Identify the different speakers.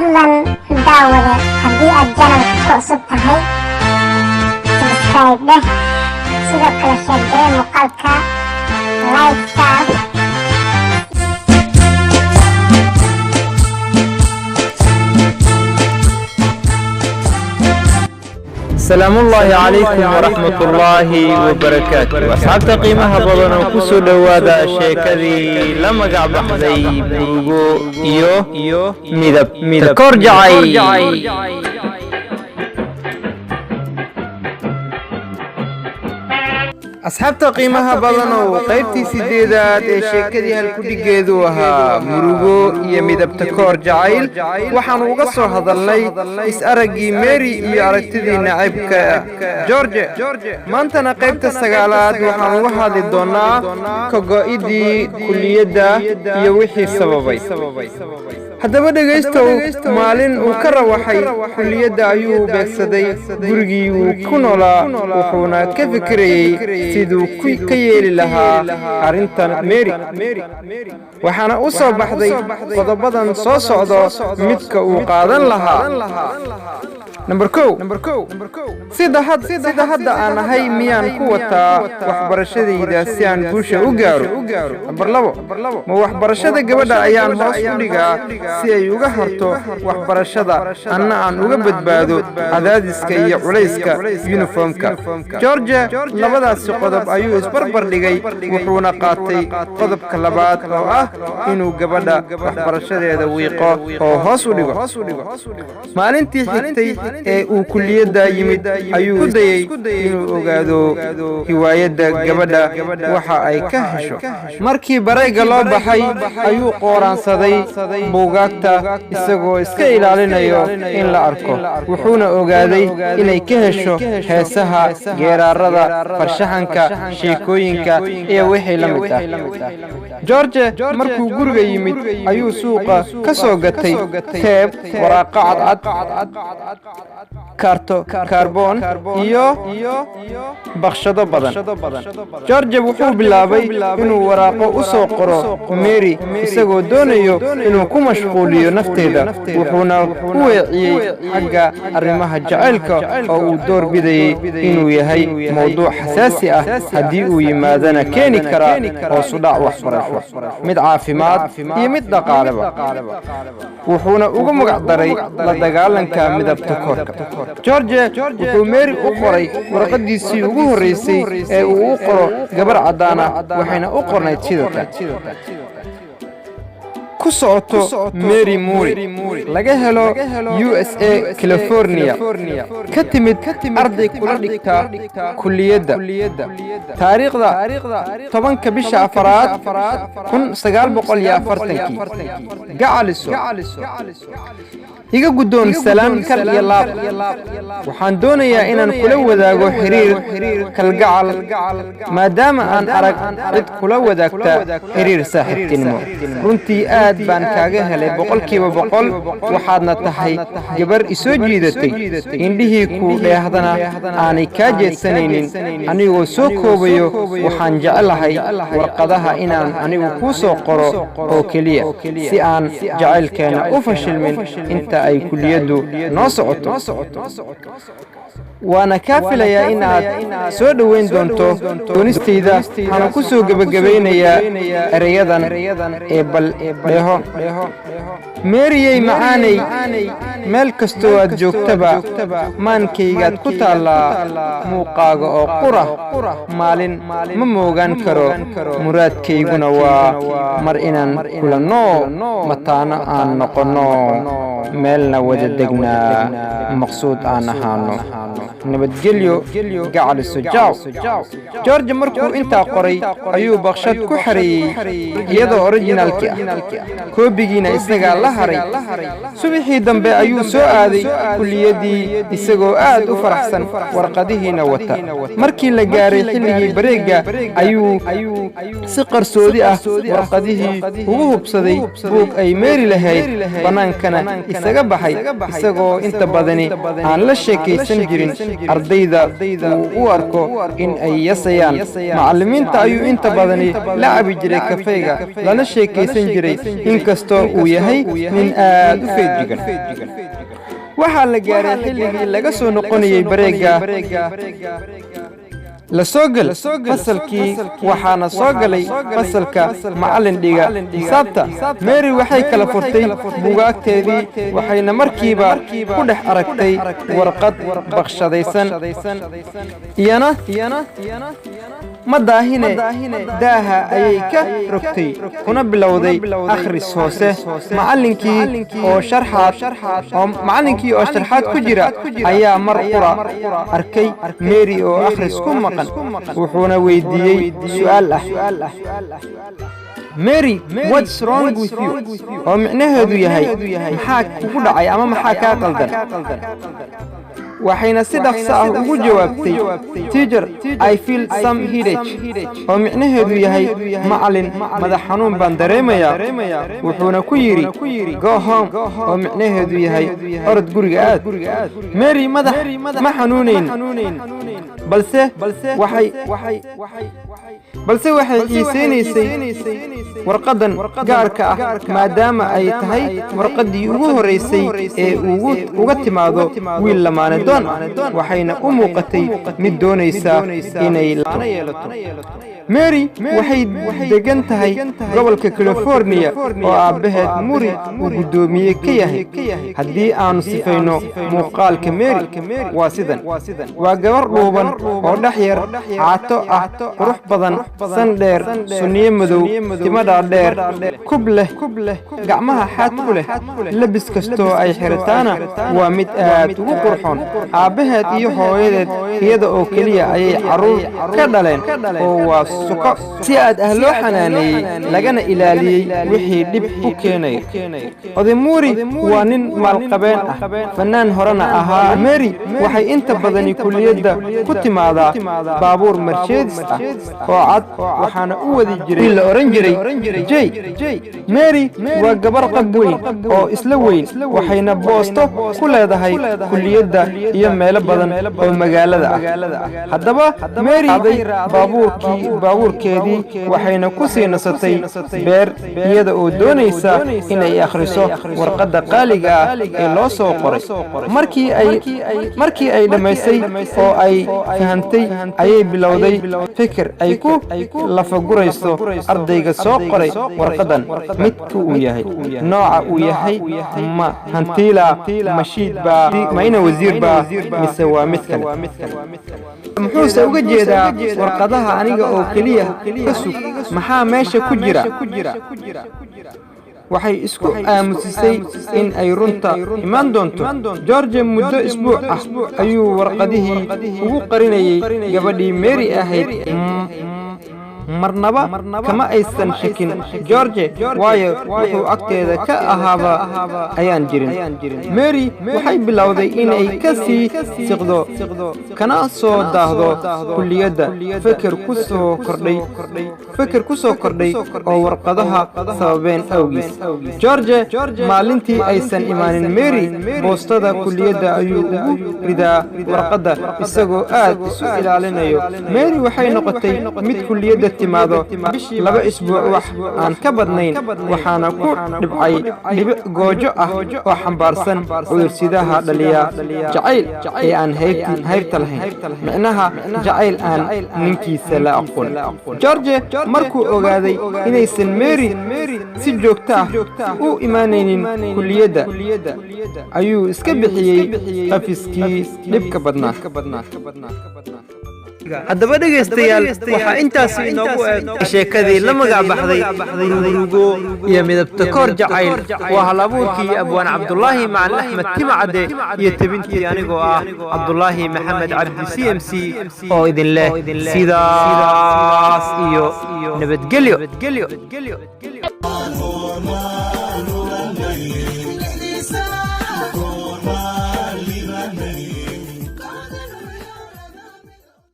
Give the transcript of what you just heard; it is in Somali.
Speaker 1: fadlan daawada haddii aad channelka ku cusub tahay subscribe dheh sidoo kale share muuqaalka like taa
Speaker 2: السلام الله عليكم ورحمة الله وبركاته. أصحاب قيمها بدنا وكسو دوادا الشيكذي لما قعب حذي بروغو إيو ميدب كورجعي. أصحاب قيمها بدنا وقيبتي سيديدات الشيكذي هالكوديجيدوها مروغو إيو ميدب تكورجعيل وحان وقصو هذا اللي إسأرقي ميري إيو عرقتدي نعيبك جورج maantana qaybta sagaalaad waxaan uga hadli doonaa kago'idii kulliyadda iyo wixii sababay haddaba dhegaystow maalin uu ka rawaxay kulliyadda ayuu beegsaday gurigii uu ku noolaa wuxuuna ka fikirayey siduu ka yeeli lahaa arrintan Mary waxaana u soo baxday qodobadan soo socdo midka uu qaadan lahaa Number 2 sida hadda aan ahay miyaan ku wataa waxbarashadayda si aan guusha u gaaro Number 2 ma waxbarashada gabadha ayaan hoos u dhigaa si ay uga harto waxbarashada anna aan uga badbaado cadaadiska iyo culayska uniformka George labadaas qodob ayuu isbarbar dhigay wuxuuna qaatay qodobka labaad oo ah inuu gabadha waxbarashadeeda wiiqo oo hoos u dhigo maalintii xigtay ee uu kulliyadda yimid ayuu ku dayay inuu ogaado hiwaayadda gabadha waxa ay ka hesho markii barayga loo baxay ayuu qooraansaday buugaagta isagoo iska ilaalinayo in la arko wuxuuna ogaaday inay ka hesho heesaha geeraarada farshaxanka sheekooyinka iyo wixii la mid ah George markuu guriga yimid ayuu suuqa ka soo gatay teeb waraqo cadcad karto kaarboon iyo baqshado badan George wuxuu bilaabay inuu waraaqo u soo qoro Mary isagoo doonayo inuu ku mashquuliyo nafteeda wuxuuna u weeciyay xagga arrimaha jacaylka oo uu door bidayay inuu yahay mowduuc xasaasi ah haddii uu yimaadana keeni kara oo sudhac waxbarasho mid caafimaad iyo mid dhaqaaleba wuxuuna ugu magac daray la dagaalanka midabta koorka George wuxuu Mary u qoray warqadiisii ugu horeysay ee uu u qoro gabar cadaan ah waxayna u qornayd sidatan ku socoto Mary Moore laga helo USA California ka timid arday kula dhigta kulliyadda taariikhda 10ka bisha afraad 1940 gacaliso iga guddoon salaan kal iyo laab waxaan doonayaa inaan kula wadaago xiriir kalgacal maadaama aan arag cid kula wadaagta xiriir saaxiibtinimo runtii aad baan kaaga helay 100% waxaadna tahay gabar isoo jiidatay indhihii ku dheehdana aanay ka jeedsanaynin anigoo soo koobayo waxaan jecelahay warqadaha inaan anigu ku soo qoro oo kaliya si aan jacaylkeena u fashilmin inta ay kulliyaddu noo socoto waana ka filayaa in aad soo dhaweyn doonto doonistayda waxaan ku soo gabagabeynayaa erayadan ee bal dheeho Maryay macaanay meel kastoo aad joogtaba maankaygaad ku taallaa muuqaaga oo qura maalin ma moogaan karo muraadkayguna waa mar inaan kulanno mataano aan noqonno meelna wada degnaa maqsuud aan ahaano nabadgelyo gacaliso jaaw George markuu intaa qoray ayuu baqshad ku xareeyay iyadoo originalki ah koobigiina isaga la haray subaxii dambe ayuu soo aaday kulliyadii isagoo aad u faraxsan warqadihiina wata markii la gaaray xilligii bareega ayuu si qarsoodi ah warqadihii ugu hubsaday buug ay Mary lahayd banaankana isaga baxay isagoo inta badani aan la sheekaysan jirin ardayda uu u arko in ay yasayaan. macallimiinta ayuu inta badani la cabi jiray kafeyga lana sheekaysan jiray inkastoo uu yahay nin aad u feejigan. waxaa la gaaray xilligii laga soo noqonayay bareega la soo gal fasalkii waxaana soo galay fasalka macallin dhiga xisaabta. Mary waxay kala furtay buugaagteedii waxayna markiiba ku dhex aragtay warqad baqshadaysan. iyana ma daahine daaha ayay ka rogtay kuna bilowday akhris hoose. macallinkii oo sharxaad ku jira ayaa mar qura arkay Mary oo akhris ku maqan wuxuuna weydiiyey su'aal ah, Mary, what's wrong with you? oo micnaheedu yahay maxaa kugu dhacay ama maxaa kaa qaldan. waxayna si dhaqso ah ugu jawaabtay, Teacher, I feel some headache, oo micnaheedu yahay macallin madax xanuun baan dareemayaa. wuxuuna ku yidhi go home, oo micnaheedu yahay orod guriga aad. Mary madax ma xanuunayn, balse waxay xiisaynaysay warqadan gaarka ah maadaama ay tahay warqaddii ugu horraysay ee uga timaado wiil lamaane doon ah. waxayna u muuqatay mid doonaysa inay laana yeelato. Mary waxay degan tahay gobolka California oo aabbaheed Muri uu guddoomiye ka yahay. haddii aanu sifayno muuqaalka Mary waa sidan. waa gabar dhuuban oo dhex yar, caato ah, qurux badan, san dheer, sunniye madow, timo dhaadheer, kub leh, gacmaha xaad ku leh. labis kastoo ay xirataana waa mid aad ugu qurxoon. aabbaheed iyo hooyadeed iyada oo keliya ayay carruur ka dhaleen oo waa suko si aad ah loo xanaaneeyey lagana ilaaliyey wixii dhib u keenaya. oday Muri waa nin maalqabeen ah, fannaan horena ahaa. Mary waxay inta badani kulliyadda ku timaadaa baabuur Mercedes ah oo cad, waxaana u wadi jiray la oran jiray Jay. Mary waa gabar qab weyn oo isla weyn, waxayna boosto ku leedahay kulliyadda iyo meelo badan oo magaalada ah. haddaba Mary aaday baabuurkeedii waxayna ku sii nasatay beer iyada oo doonaysa inay akhriso warqadda qaaliga ah ee loo soo qoray. markii ay dhammaysay oo ay fahantay ayay bilowday fikir ay ku lafagurayso ardayga soo qoray warqadan, midka uu yahay, nooca uu yahay, ma hantiila, mashiid baa, mayna wasiir baa, mise waa mid kale. muxuuse uga jeedaa warqadaha aniga oo keliya ka sug, maxaa meesha ku jira? waxay isku aamusisay in ay runta imaan doonto. George muddo isbuuc ah ayuu warqadihii ugu qarinayay gabadhii Mary ahayd. marnaba kama aysan shakin George, waayo wuxuu agteeda ka ahaaba ayaan jirin. Mary waxay bilowday inay ka sii siqdo kana soo daahdo kulliyadda. fikir ku soo kordhay oo warqadaha sababeen awgiis. George maalintii aysan imaanin Mary, boostada kulliyadda ayuu ugu ridaa warqadda isagoo aad isu ilaalinayo. Mary waxay noqotay mid kulliyadda timaado 2 isbuuc wax aan ka badnayn, waxaana ku dhibcay dhibic goojo ah oo xambaarsan cudursidaha dhaliya jacayl ee aan haybta lahayn, micnaha jacayl aan ninkiisa la aqoon. George markuu ogaaday inaysan Mary si joogto ah u imaanaynin kulliyadda ayuu iska bixiyey qafiskii dhibka badnaa. haddaba dhegaystayaal waxaa intaas inoogu eg sheekadii la magac baxday Murugo iyo midabta koor jacayl. waa halabuurkii abwaan Cabdulaahi Macalin Axmed Timacade iyo tebintii anigoo ah Cabdulaahi Maxamed Cabdi CMC oo idin leh sidaas iyo nabadgelyo.